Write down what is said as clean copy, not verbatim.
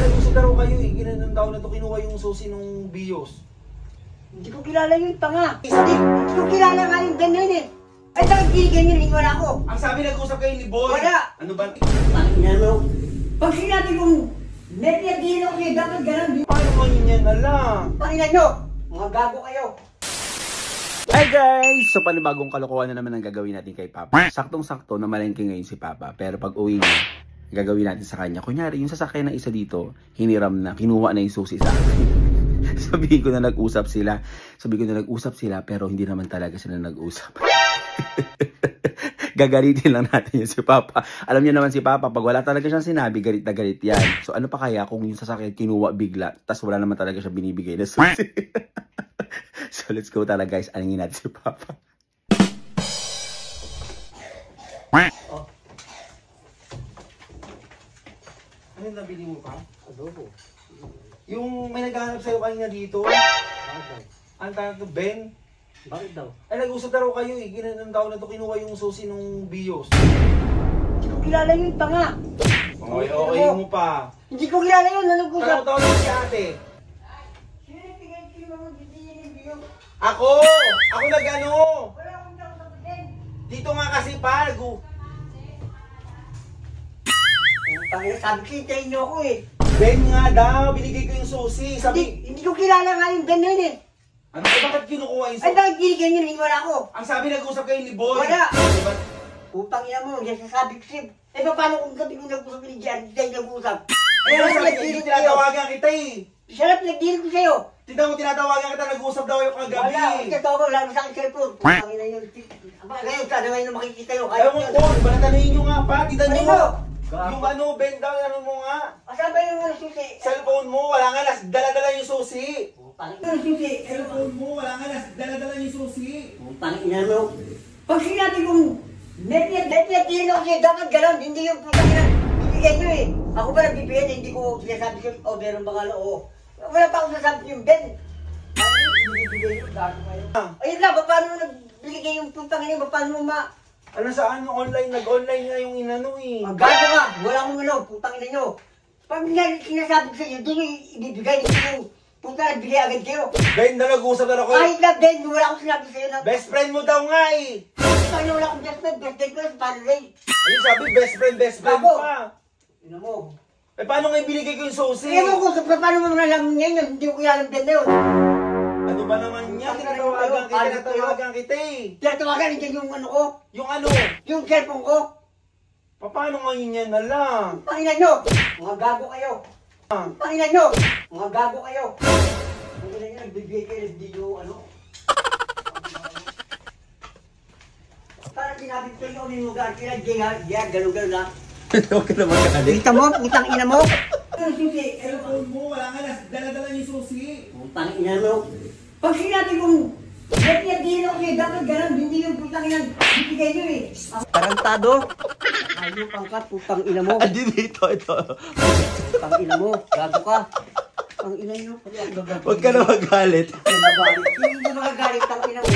nag-usap na raw kayo eh. Ginanong tao na to kinuha yung susi ng BIOS. Hindi ko kilala yun, tanga. Hindi ko kilala nga yung ganyan eh. Ay, bakit ganyan yun? Wala ako. Ang sabi nag-usap kayo ni Boy. Wala. Ano ba? Pangina mo. Pag sinabi kong may pinagdihin ako kayo, dapat ganun. Paano mo yun yan? Ala. Pangina nyo. Mga gago kayo. Hi guys! So panibagong kalokohan na naman ang gagawin natin kay Papa. Saktong-sakto na malengke ngayon si Papa. Pero pag uwi niya, gagawin natin sa kanya. Kunyari, yung sasakyan ng isa dito, hiniram na, kinuha na yung susi sa akin. Sabihin ko na nag-usap sila. Pero hindi naman talaga sila nag-usap. Gagalitin lang natin yun si Papa. Alam niyo naman si Papa, pag wala talaga siyang sinabi, galit na galit yan. So ano pa kaya kung yung sasakyan kinuha bigla, tas wala naman talaga siya binibigay na susi. So let's go talaga guys, aningin natin si Papa. Oh. Ano yung nabili mo pa? Adobo. Yung may naghahanap sa'yo kanina dito. Bakit? Ang tanong to, Ben? Bakit daw? Ay, nag-usap na raw kayo eh. Ginanong tao na to kinuha yung susi ng BIOS. Hindi ko kilala yun, tanga. Okay mo pa. Hindi ko kilala yun, nag-usap. Tanong lang si ate. Sino yung pinagdihin mo? Hindi yun yung Ako nag-ano. wala akong daw sabihin. Dito nga kasi pa, Pangina, sabi ko, hintayin niyo ako eh. Ben nga daw, binigay ko yung susi. Sabi, Hindi ko kilala nga yung ganyan eh. ano ba, bakit kinukuha yung Ay, susi? bakit ganyan yun? Wala ako. Ang sabi nag-usap kayo ni Boy. Wala. Diba? Putang ina mo, yan sasabi ko siya. Eh, paano kung gabi kong nag-usap ni Jan? Hindi tayo nag-usap. Eh, sabi ko, tinatawagan kita eh. Siya na pinagdirin ko sa'yo. Tignan mo, tinatawagan kita, nag-usap daw yung kagabi. Wala, kasi tao ko, wala mo sa akin cellphone. Putang ina yun. Ngayon, sana ngayon na makikita yun. Ayaw mo po, balatanin nyo nga pa, tignan Ano nyo. mo? Yung ano, Ben daw, ano mo nga. Asan ba yung mga susi? Cellphone mo, wala nga, dala-dala yung susi. Putang ina yung susi. Cellphone mo, wala nga, dala-dala yung susi. Putang ina mo. Pag sinabi kong may pinagdirin ako sa'yo, dapat gano'n. Hindi yung putang ina. Ibigay nyo eh. Ako ba nagbibigay, hindi ko sinasabi sa'yo, o meron ba nga oo. Wala pa akong sasabi yung Ben. Ano yung binibigay yung gago kayo? Ayun lang, paano mo nagbigay yung putang ina, paano mo Ano saan yung online, nag-online nga yung inano eh. Ang gago nga, wala akong ano, putang ina nyo. Pag sinasabi ko sa inyo, doon yung ibibigay, hindi yung putang nagbigay agad kayo. Ben, nag-usap na ako. Kahit na Ben, wala akong sinabi sa iyo na Best friend mo daw nga eh. paano wala akong best friend ko sa family. Ayun sabi, best friend Bago. pa. Ino mo. Eh paano nga ibinigay ko yung susi? Kaya mo ko, paano mo nalaman ngayon, hindi ko kilala ng Ben na yun. Ano ba naman yan? Tinatawagan kita eh. Tinatawagan, hindi yung ano ko, Yung ano? yung cellphone ko. Paano ngayon yan na lang? Panginan nyo, mga gago kayo. Panginan nyo, mga gago kayo. Panginan nyo, nagbibigay kayo ng video, ano. Parang sinabi ko yung may lugar, kaya diyan, gano'n-gano'n lang. Huwag ka na magkakalit. Kita mo, putang ina mo. Ano susi? Cellphone mo, wala nga, dala-dala yung susi. Putang ina mo. Pag sinabi kong may pinagdirin ako sa'yo, dapat gano'n, hindi yung putang ina, bibigay nyo eh. Tarantado. Ayaw pang ka, putang ina mo. Adi dito, ito. Putang ina mo, gago ka. Ang ina nyo. Huwag ka na magalit. Hindi na magagalit, tang ina mo.